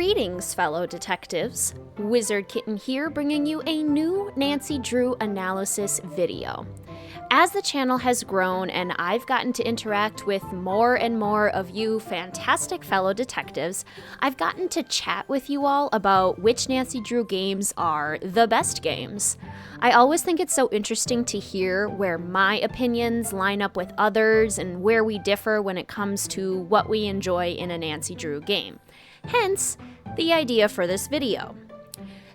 Greetings, fellow detectives. Wizard Kitten here, bringing you a new Nancy Drew analysis video. As the channel has grown and I've gotten to interact with more and more of you fantastic fellow detectives, I've gotten to chat with you all about which Nancy Drew games are the best games. I always think it's so interesting to hear where my opinions line up with others and where we differ when it comes to what we enjoy in a Nancy Drew game. Hence, the idea for this video.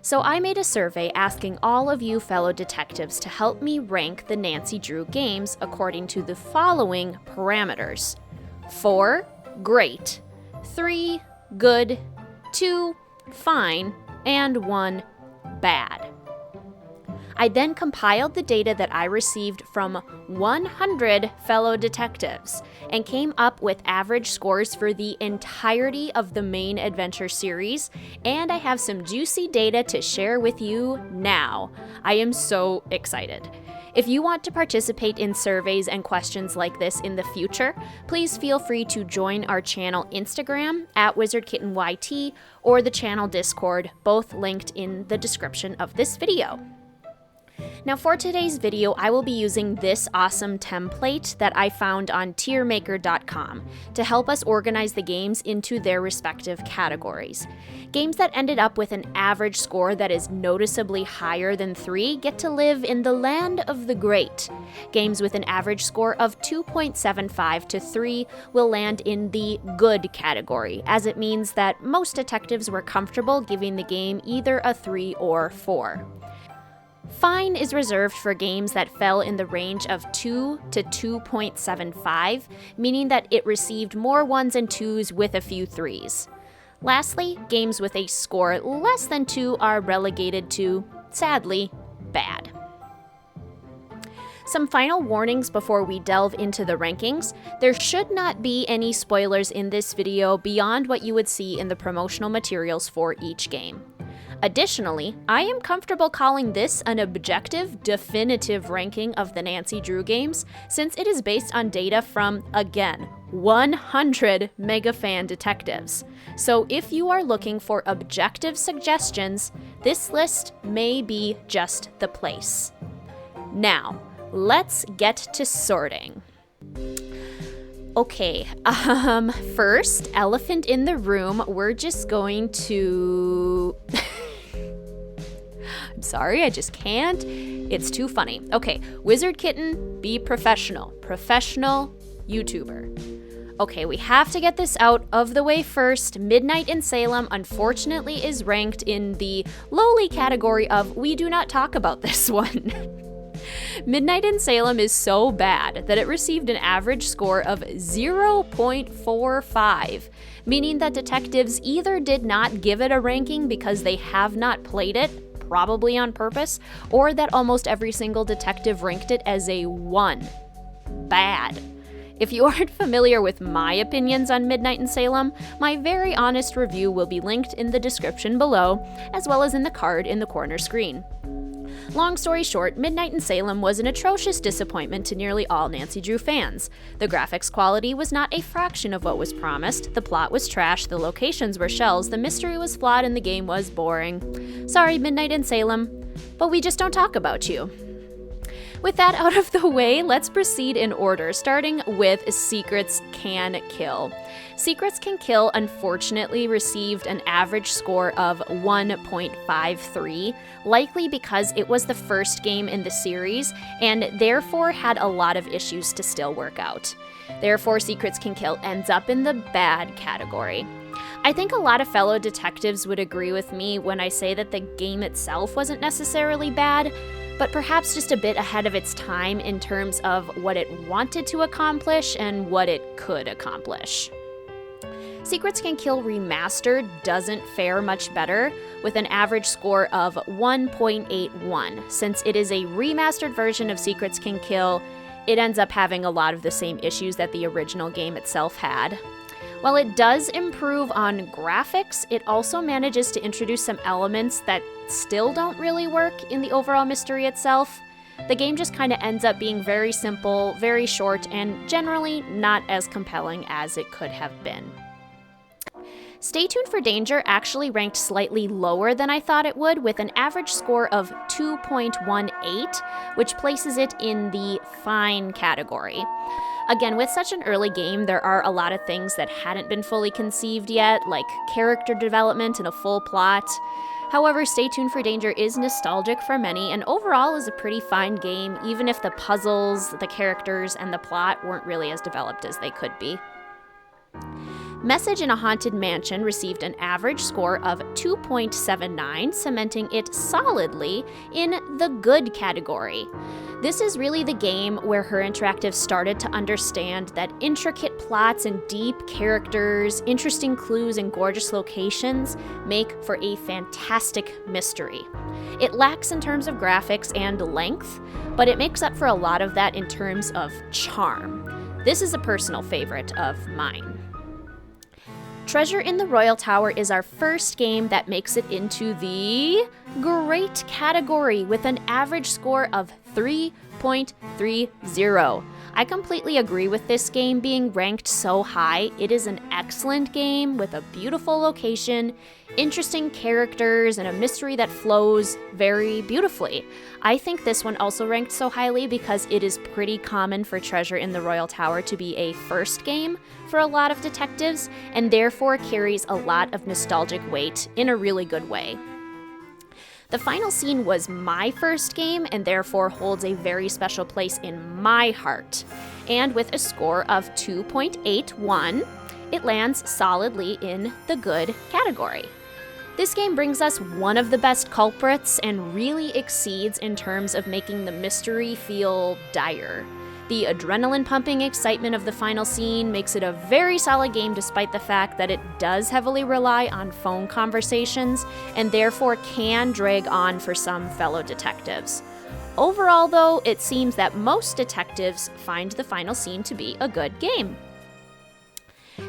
So I made a survey asking all of you fellow detectives to help me rank the Nancy Drew games according to the following parameters. 4, great, 3, good, 2, fine, and 1, bad. I then compiled the data that I received from 100 fellow detectives and came up with average scores for the entirety of the main adventure series, and I have some juicy data to share with you now. I am so excited. If you want to participate in surveys and questions like this in the future, please feel free to join our channel Instagram at WizardKittenYT or the channel Discord, both linked in the description of this video. Now for today's video, I will be using this awesome template that I found on tiermaker.com to help us organize the games into their respective categories. Games that ended up with an average score that is noticeably higher than 3 get to live in the land of the great. Games with an average score of 2.75 to 3 will land in the good category, as it means that most detectives were comfortable giving the game either a 3 or 4. Fine is reserved for games that fell in the range of 2 to 2.75, meaning that it received more 1s and 2s with a few 3s. Lastly, games with a score less than 2 are relegated to, sadly, bad. Some final warnings before we delve into the rankings. There should not be any spoilers in this video beyond what you would see in the promotional materials for each game. Additionally, I am comfortable calling this an objective, definitive ranking of the Nancy Drew games, since it is based on data from, again, 100 mega fan detectives. So if you are looking for objective suggestions, this list may be just the place. Now, let's get to sorting. Okay, first, elephant in the room, we're just going to... I'm sorry, I just can't. It's too funny. Okay, Wizard Kitten, be professional. Professional YouTuber. Okay, we have to get this out of the way first. Midnight in Salem, unfortunately, is ranked in the lowly category of we do not talk about this one. Midnight in Salem is so bad that it received an average score of 0.45, meaning that detectives either did not give it a ranking because they have not played it, probably on purpose, or that almost every single detective ranked it as a 1. Bad. If you aren't familiar with my opinions on Midnight in Salem, my very honest review will be linked in the description below, as well as in the card in the corner screen. Long story short, Midnight in Salem was an atrocious disappointment to nearly all Nancy Drew fans. The graphics quality was not a fraction of what was promised, the plot was trash, the locations were shells, the mystery was flawed, and the game was boring. Sorry, Midnight in Salem, but we just don't talk about you. With that out of the way, let's proceed in order, starting with Secrets Can Kill. Secrets Can Kill unfortunately received an average score of 1.53, likely because it was the first game in the series and therefore had a lot of issues to still work out. Therefore, Secrets Can Kill ends up in the bad category. I think a lot of fellow detectives would agree with me when I say that the game itself wasn't necessarily bad, but perhaps just a bit ahead of its time in terms of what it wanted to accomplish and what it could accomplish. Secrets Can Kill Remastered doesn't fare much better, with an average score of 1.81. Since it is a remastered version of Secrets Can Kill, it ends up having a lot of the same issues that the original game itself had. While it does improve on graphics, it also manages to introduce some elements that still don't really work in the overall mystery itself. The game just kind of ends up being very simple, very short, and generally not as compelling as it could have been. Stay Tuned for Danger actually ranked slightly lower than I thought it would, with an average score of 2.18, which places it in the fine category. Again, with such an early game, there are a lot of things that hadn't been fully conceived yet, like character development and a full plot. However, Stay Tuned for Danger is nostalgic for many, and overall is a pretty fine game, even if the puzzles, the characters, and the plot weren't really as developed as they could be. Message in a Haunted Mansion received an average score of 2.79, cementing it solidly in the good category. This is really the game where Her Interactive started to understand that intricate plots and deep characters, interesting clues, and gorgeous locations make for a fantastic mystery. It lacks in terms of graphics and length, but it makes up for a lot of that in terms of charm. This is a personal favorite of mine. Treasure in the Royal Tower is our first game that makes it into the great category with an average score of 3.30. I completely agree with this game being ranked so high. It is an excellent game with a beautiful location, interesting characters, and a mystery that flows very beautifully. I think this one also ranked so highly because it is pretty common for Treasure in the Royal Tower to be a first game for a lot of detectives, and therefore carries a lot of nostalgic weight in a really good way. The final scene was my first game and therefore holds a very special place in my heart. And with a score of 2.81, it lands solidly in the good category. This game brings us one of the best culprits and really exceeds in terms of making the mystery feel dire. The adrenaline-pumping excitement of the final scene makes it a very solid game despite the fact that it does heavily rely on phone conversations and therefore can drag on for some fellow detectives. Overall, though, it seems that most detectives find the final scene to be a good game.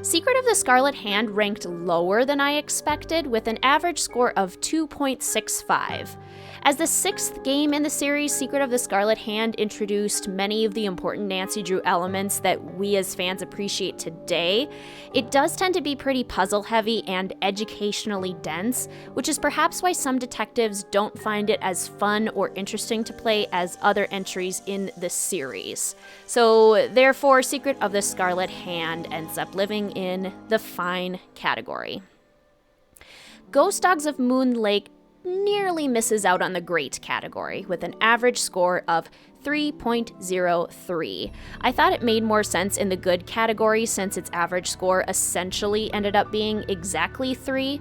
Secret of the Scarlet Hand ranked lower than I expected with an average score of 2.65. As the sixth game in the series, Secret of the Scarlet Hand introduced many of the important Nancy Drew elements that we as fans appreciate today. It does tend to be pretty puzzle-heavy and educationally dense, which is perhaps why some detectives don't find it as fun or interesting to play as other entries in the series. So, therefore, Secret of the Scarlet Hand ends up living in the fine category. Ghost Dogs of Moon Lake nearly misses out on the great category with an average score of 3.03. I thought it made more sense in the good category since its average score essentially ended up being exactly 3.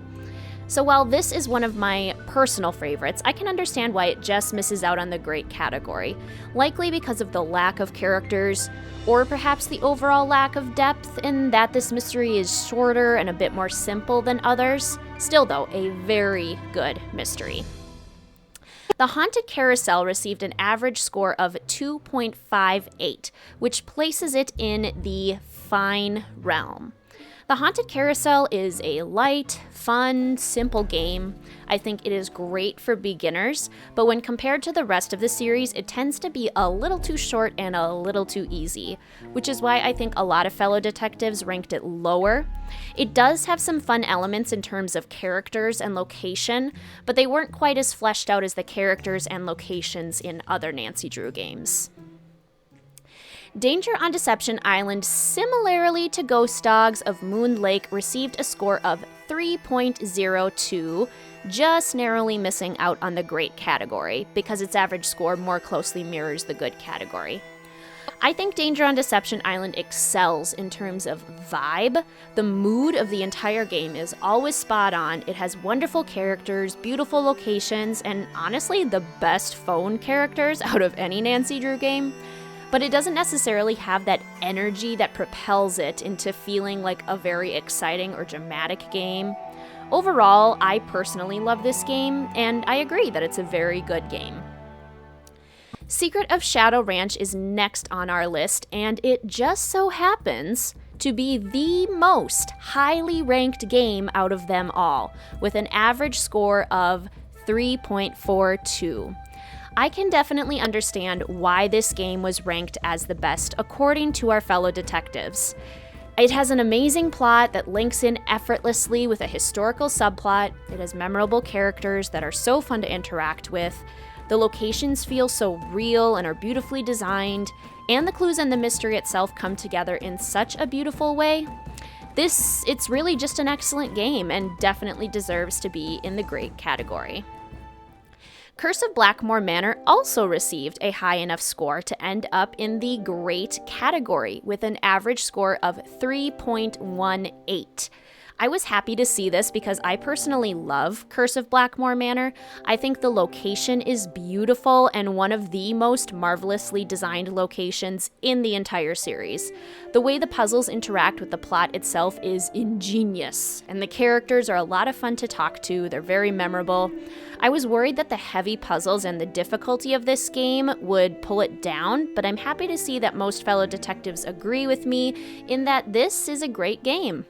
So while this is one of my personal favorites, I can understand why it just misses out on the great category, likely because of the lack of characters, or perhaps the overall lack of depth in that this mystery is shorter and a bit more simple than others. Still though, a very good mystery. The Haunted Carousel received an average score of 2.58, which places it in the fine realm. The Haunted Carousel is a light, fun, simple game. I think it is great for beginners, but when compared to the rest of the series, it tends to be a little too short and a little too easy, which is why I think a lot of fellow detectives ranked it lower. It does have some fun elements in terms of characters and location, but they weren't quite as fleshed out as the characters and locations in other Nancy Drew games. Danger on Deception Island, similarly to Ghost Dogs of Moon Lake, received a score of 3.02, just narrowly missing out on the great category, because its average score more closely mirrors the good category. I think Danger on Deception Island excels in terms of vibe. The mood of the entire game is always spot on. It has wonderful characters, beautiful locations, and honestly, the best phone characters out of any Nancy Drew game. But it doesn't necessarily have that energy that propels it into feeling like a very exciting or dramatic game. Overall, I personally love this game, and I agree that it's a very good game. Secret of Shadow Ranch is next on our list, and it just so happens to be the most highly ranked game out of them all, with an average score of 3.42. I can definitely understand why this game was ranked as the best according to our fellow detectives. It has an amazing plot that links in effortlessly with a historical subplot. It has memorable characters that are so fun to interact with. The locations feel so real and are beautifully designed, and the clues and the mystery itself come together in such a beautiful way. It's really just an excellent game and definitely deserves to be in the great category. Curse of Blackmore Manor also received a high enough score to end up in the great category with an average score of 3.18. I was happy to see this because I personally love Curse of Blackmore Manor. I think the location is beautiful and one of the most marvelously designed locations in the entire series. The way the puzzles interact with the plot itself is ingenious, and the characters are a lot of fun to talk to. They're very memorable. I was worried that the heavy puzzles and the difficulty of this game would pull it down, but I'm happy to see that most fellow detectives agree with me in that this is a great game.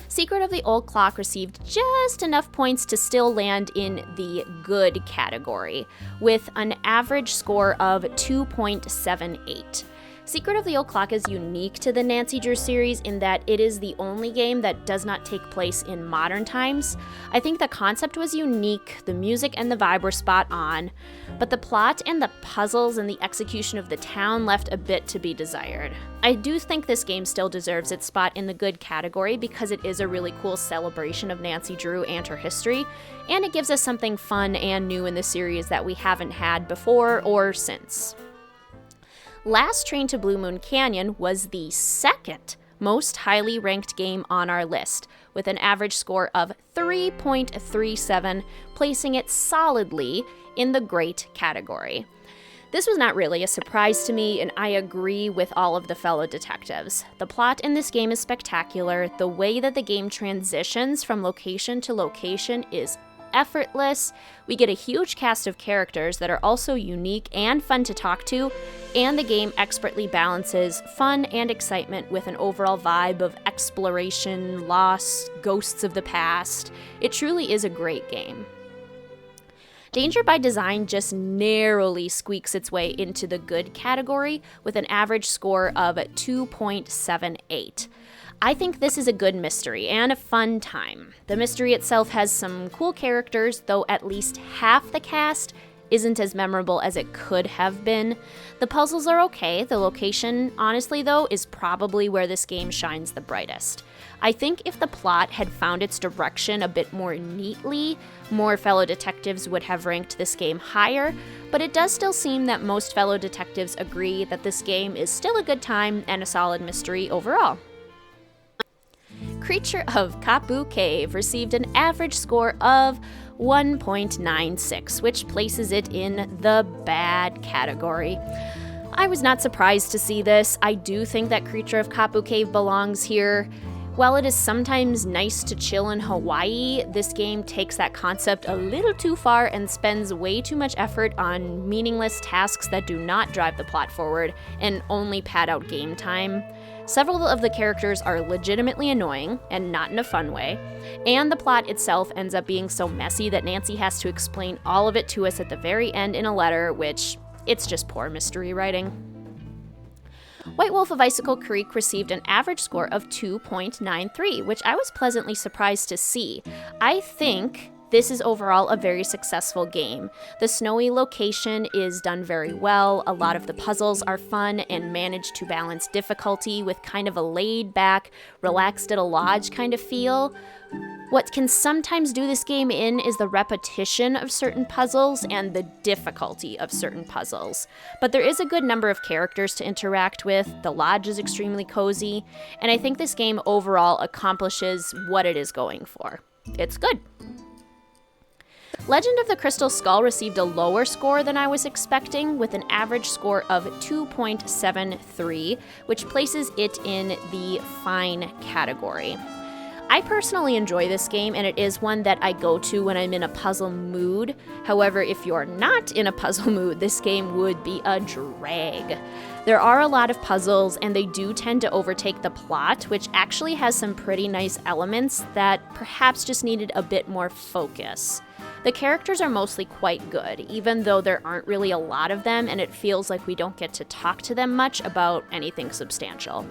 Secret of the Old Clock received just enough points to still land in the good category, with an average score of 2.78. Secret of the Old Clock is unique to the Nancy Drew series in that it is the only game that does not take place in modern times. I think the concept was unique, the music and the vibe were spot on, but the plot and the puzzles and the execution of the town left a bit to be desired. I do think this game still deserves its spot in the good category because it is a really cool celebration of Nancy Drew and her history, and it gives us something fun and new in the series that we haven't had before or since. Last Train to Blue Moon Canyon was the second most highly ranked game on our list, with an average score of 3.37, placing it solidly in the great category. This was not really a surprise to me, and I agree with all of the fellow detectives. The plot in this game is spectacular. The way that the game transitions from location to location is effortless. We get a huge cast of characters that are also unique and fun to talk to, and the game expertly balances fun and excitement with an overall vibe of exploration, loss, ghosts of the past. It truly is a great game. Danger by Design just narrowly squeaks its way into the good category with an average score of 2.78. I think this is a good mystery and a fun time. The mystery itself has some cool characters, though at least half the cast isn't as memorable as it could have been. The puzzles are okay. The location, honestly though, is probably where this game shines the brightest. I think if the plot had found its direction a bit more neatly, more fellow detectives would have ranked this game higher, but it does still seem that most fellow detectives agree that this game is still a good time and a solid mystery overall. Creature of Kappu Cave received an average score of 1.96, which places it in the bad category. I was not surprised to see this. I do think that Creature of Kappu Cave belongs here. While it is sometimes nice to chill in Hawaii, this game takes that concept a little too far and spends way too much effort on meaningless tasks that do not drive the plot forward and only pad out game time. Several of the characters are legitimately annoying, and not in a fun way, and the plot itself ends up being so messy that Nancy has to explain all of it to us at the very end in a letter, which, it's just poor mystery writing. White Wolf of Icicle Creek received an average score of 2.93, which I was pleasantly surprised to see. I think this is overall a very successful game. The snowy location is done very well. A lot of the puzzles are fun and manage to balance difficulty with kind of a laid-back, relaxed at a lodge kind of feel. What can sometimes do this game in is the repetition of certain puzzles and the difficulty of certain puzzles. But there is a good number of characters to interact with, the lodge is extremely cozy, and I think this game overall accomplishes what it is going for. It's good. Legend of the Crystal Skull received a lower score than I was expecting, with an average score of 2.73, which places it in the fine category. I personally enjoy this game, and it is one that I go to when I'm in a puzzle mood. However, if you're not in a puzzle mood, this game would be a drag. There are a lot of puzzles, and they do tend to overtake the plot, which actually has some pretty nice elements that perhaps just needed a bit more focus. The characters are mostly quite good, even though there aren't really a lot of them, and it feels like we don't get to talk to them much about anything substantial.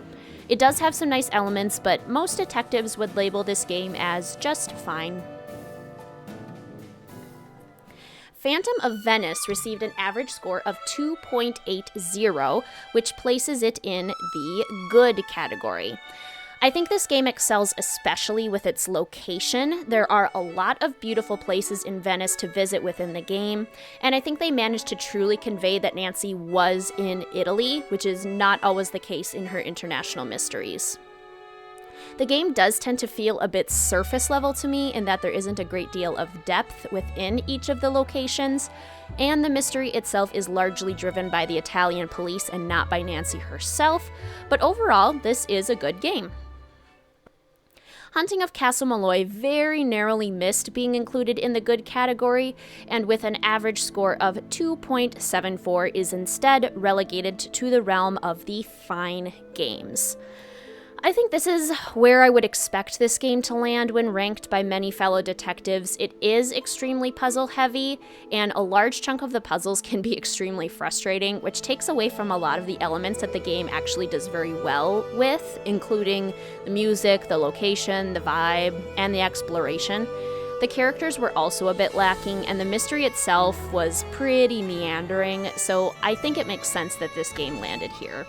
It does have some nice elements, but most detectives would label this game as just fine. Phantom of Venice received an average score of 2.80, which places it in the good category. I think this game excels especially with its location. There are a lot of beautiful places in Venice to visit within the game, and I think they managed to truly convey that Nancy was in Italy, which is not always the case in her international mysteries. The game does tend to feel a bit surface level to me in that there isn't a great deal of depth within each of the locations, and the mystery itself is largely driven by the Italian police and not by Nancy herself, but overall, this is a good game. Haunting of Castle Malloy very narrowly missed being included in the good category, and with an average score of 2.74 is instead relegated to the realm of the fine games. I think this is where I would expect this game to land when ranked by many fellow detectives. It is extremely puzzle heavy, and a large chunk of the puzzles can be extremely frustrating, which takes away from a lot of the elements that the game actually does very well with, including the music, the location, the vibe, and the exploration. The characters were also a bit lacking, and the mystery itself was pretty meandering, so I think it makes sense that this game landed here.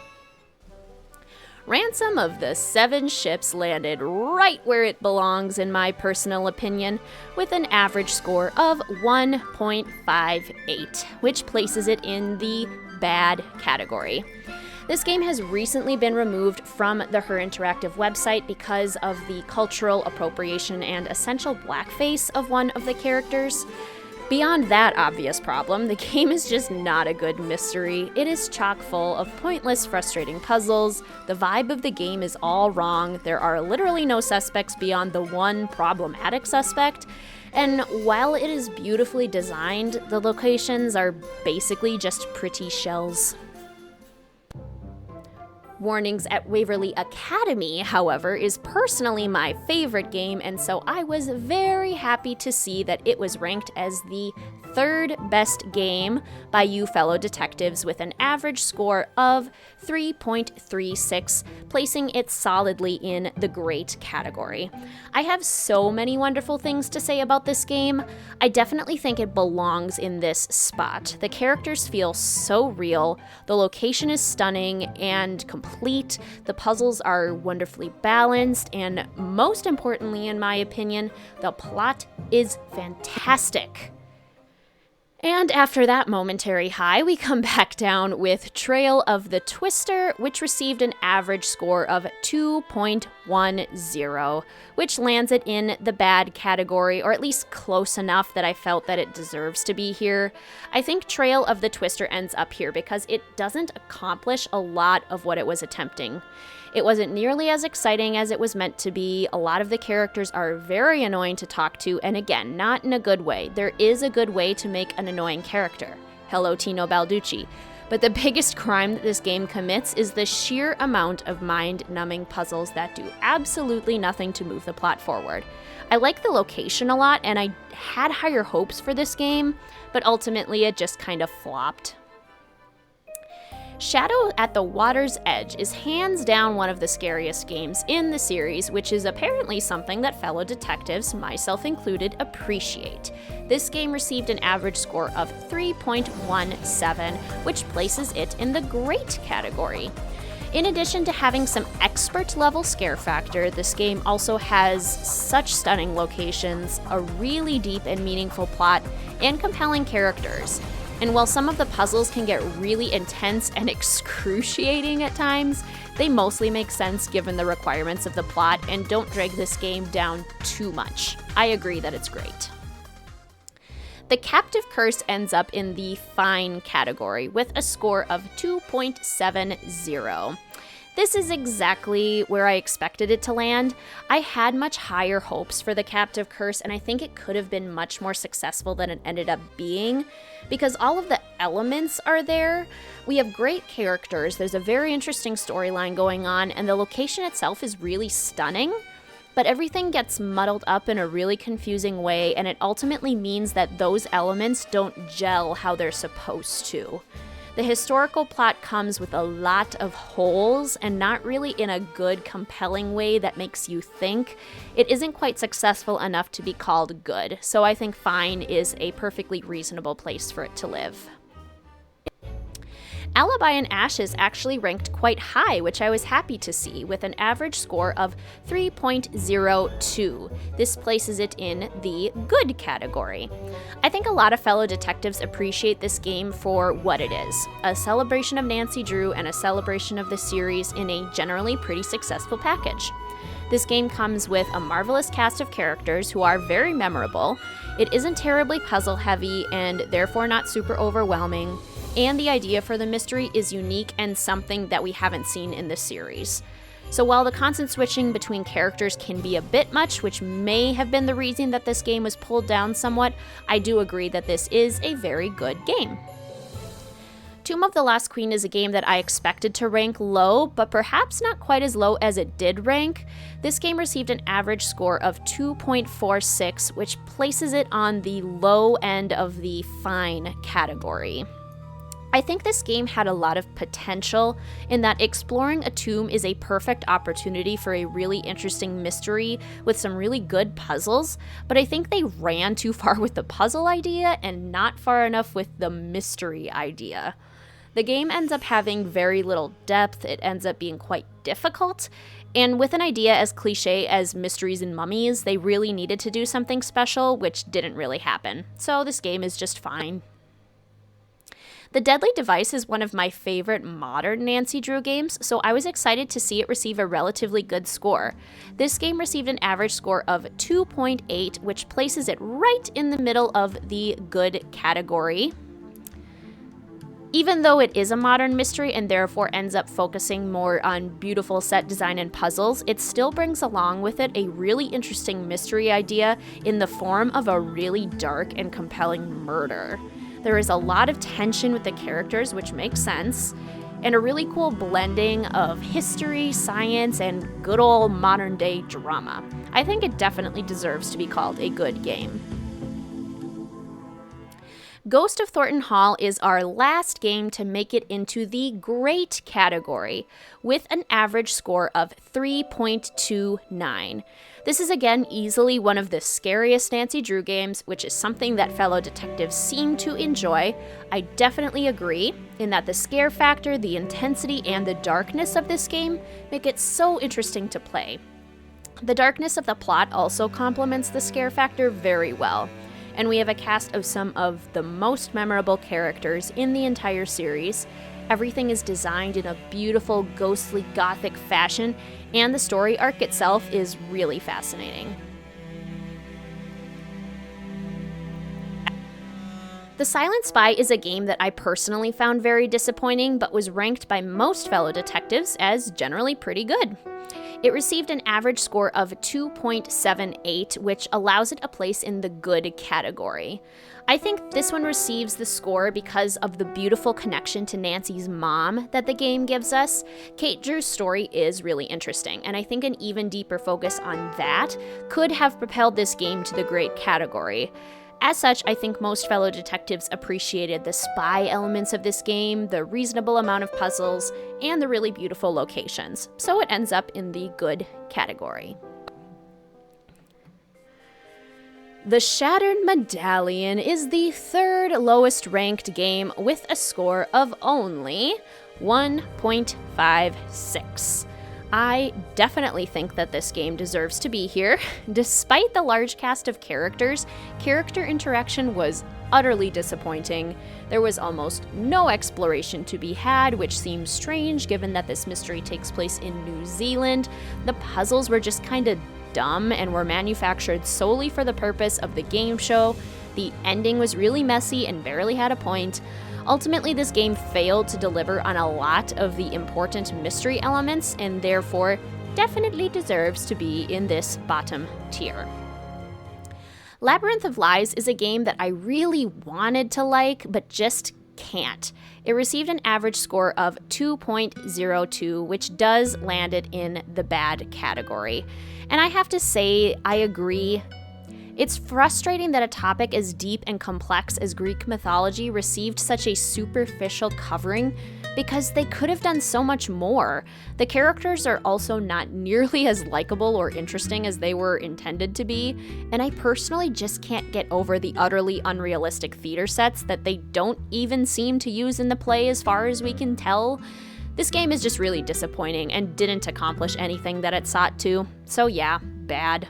Ransom of the Seven Ships landed right where it belongs in my personal opinion, with an average score of 1.58, which places it in the bad category. This game has recently been removed from the Her Interactive website because of the cultural appropriation and essential blackface of one of the characters. Beyond that obvious problem, the game is just not a good mystery. It is chock full of pointless, frustrating puzzles. The vibe of the game is all wrong. There are literally no suspects beyond the one problematic suspect. And while it is beautifully designed, the locations are basically just pretty shells. Warnings at Waverly Academy, however, is personally my favorite game, and so I was very happy to see that it was ranked as the third best game by you fellow detectives with an average score of 3.36, placing it solidly in the great category. I have so many wonderful things to say about this game. I definitely think it belongs in this spot. The characters feel so real, the location is stunning and complete, the puzzles are wonderfully balanced, and most importantly, in my opinion, the plot is fantastic. And after that momentary high, we come back down with Trail of the Twister, which received an average score of 2.10, which lands it in the bad category, or at least close enough that I felt that it deserves to be here. I think Trail of the Twister ends up here because it doesn't accomplish a lot of what it was attempting. It wasn't nearly as exciting as it was meant to be. A lot of the characters are very annoying to talk to, and again, not in a good way. There is a good way to make an annoying character. Hello, Tino Balducci. But the biggest crime that this game commits is the sheer amount of mind-numbing puzzles that do absolutely nothing to move the plot forward. I like the location a lot, and I had higher hopes for this game, but ultimately it just kind of flopped. Shadow at the Water's Edge is hands down one of the scariest games in the series, which is apparently something that fellow detectives, myself included, appreciate. This game received an average score of 3.17, which places it in the great category. In addition to having some expert-level scare factor, this game also has such stunning locations, a really deep and meaningful plot, and compelling characters. And while some of the puzzles can get really intense and excruciating at times, they mostly make sense given the requirements of the plot and don't drag this game down too much. I agree that it's great. The Captive Curse ends up in the fine category with a score of 2.70. This is exactly where I expected it to land. I had much higher hopes for the Captive Curse, and I think it could have been much more successful than it ended up being, because all of the elements are there. We have great characters, there's a very interesting storyline going on, and the location itself is really stunning, but everything gets muddled up in a really confusing way, and it ultimately means that those elements don't gel how they're supposed to. The historical plot comes with a lot of holes and not really in a good, compelling way that makes you think. It isn't quite successful enough to be called good, so I think fine is a perfectly reasonable place for it to live. Alibi and Ashes actually ranked quite high, which I was happy to see, with an average score of 3.02. This places it in the good category. I think a lot of fellow detectives appreciate this game for what it is, a celebration of Nancy Drew and a celebration of the series in a generally pretty successful package. This game comes with a marvelous cast of characters who are very memorable. It isn't terribly puzzle heavy and therefore not super overwhelming. And the idea for the mystery is unique and something that we haven't seen in the series. So while the constant switching between characters can be a bit much, which may have been the reason that this game was pulled down somewhat, I do agree that this is a very good game. Tomb of the Last Queen is a game that I expected to rank low, but perhaps not quite as low as it did rank. This game received an average score of 2.46, which places it on the low end of the fine category. I think this game had a lot of potential in that exploring a tomb is a perfect opportunity for a really interesting mystery with some really good puzzles, but I think they ran too far with the puzzle idea and not far enough with the mystery idea. The game ends up having very little depth, it ends up being quite difficult, and with an idea as cliche as mysteries and mummies, they really needed to do something special, which didn't really happen. So this game is just fine. The Deadly Device is one of my favorite modern Nancy Drew games, so I was excited to see it receive a relatively good score. This game received an average score of 2.8, which places it right in the middle of the good category. Even though it is a modern mystery and therefore ends up focusing more on beautiful set design and puzzles, it still brings along with it a really interesting mystery idea in the form of a really dark and compelling murder. There is a lot of tension with the characters, which makes sense, and a really cool blending of history, science, and good old modern day drama. I think it definitely deserves to be called a good game. Ghost of Thornton Hall is our last game to make it into the great category, with an average score of 3.29. This is again easily one of the scariest Nancy Drew games, which is something that fellow detectives seem to enjoy. I definitely agree in that the scare factor, the intensity, and the darkness of this game make it so interesting to play. The darkness of the plot also complements the scare factor very well, and we have a cast of some of the most memorable characters in the entire series. Everything is designed in a beautiful, ghostly, gothic fashion, and the story arc itself is really fascinating. The Silent Spy is a game that I personally found very disappointing, but was ranked by most fellow detectives as generally pretty good. It received an average score of 2.78, which allows it a place in the good category. I think this one receives the score because of the beautiful connection to Nancy's mom that the game gives us. Kate Drew's story is really interesting, and I think an even deeper focus on that could have propelled this game to the great category. As such, I think most fellow detectives appreciated the spy elements of this game, the reasonable amount of puzzles, and the really beautiful locations, so it ends up in the good category. The Shattered Medallion is the third lowest ranked game with a score of only 1.56. I definitely think that this game deserves to be here. Despite the large cast of characters, character interaction was utterly disappointing. There was almost no exploration to be had, which seems strange given that this mystery takes place in New Zealand. The puzzles were just kind of dumb and were manufactured solely for the purpose of the game show. The ending was really messy and barely had a point. Ultimately, this game failed to deliver on a lot of the important mystery elements and therefore definitely deserves to be in this bottom tier. Labyrinth of Lies is a game that I really wanted to like, but just can't. It received an average score of 2.02, which does land it in the bad category. And I have to say, I agree. It's frustrating that a topic as deep and complex as Greek mythology received such a superficial covering because they could have done so much more. The characters are also not nearly as likable or interesting as they were intended to be, and I personally just can't get over the utterly unrealistic theater sets that they don't even seem to use in the play as far as we can tell. This game is just really disappointing and didn't accomplish anything that it sought to, so yeah, bad.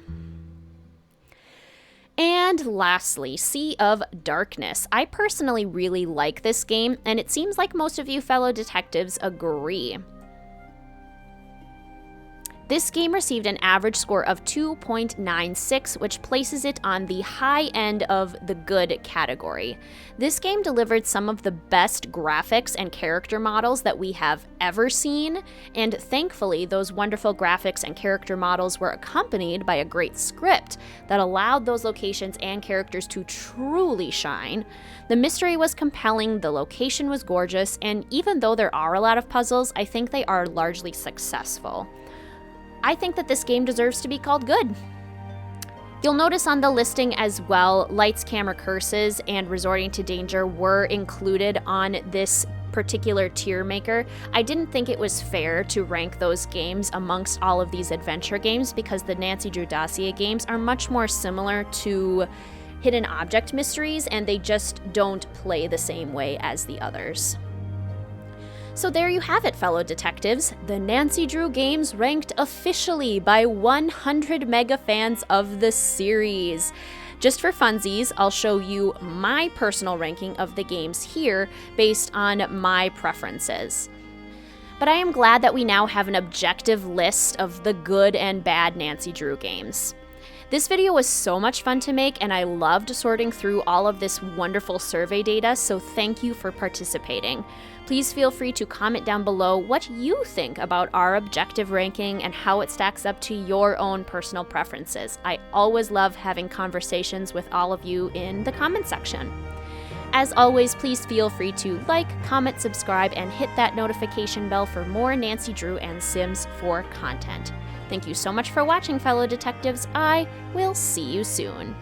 And lastly, Sea of Darkness. I personally really like this game, and it seems like most of you fellow detectives agree. This game received an average score of 2.96, which places it on the high end of the good category. This game delivered some of the best graphics and character models that we have ever seen, and thankfully those wonderful graphics and character models were accompanied by a great script that allowed those locations and characters to truly shine. The mystery was compelling, the location was gorgeous, and even though there are a lot of puzzles, I think they are largely successful. I think that this game deserves to be called good. You'll notice on the listing as well, Lights, Camera, Curses, and Resorting to Danger were included on this particular tier maker. I didn't think it was fair to rank those games amongst all of these adventure games because the Nancy Drew Dossier games are much more similar to hidden object mysteries, and they just don't play the same way as the others. So there you have it, fellow detectives. The Nancy Drew games ranked officially by 100 mega fans of the series. Just for funsies, I'll show you my personal ranking of the games here based on my preferences. But I am glad that we now have an objective list of the good and bad Nancy Drew games. This video was so much fun to make, and I loved sorting through all of this wonderful survey data, so thank you for participating. Please feel free to comment down below what you think about our objective ranking and how it stacks up to your own personal preferences. I always love having conversations with all of you in the comment section. As always, please feel free to like, comment, subscribe, and hit that notification bell for more Nancy Drew and Sims 4 content. Thank you so much for watching, fellow detectives. I will see you soon.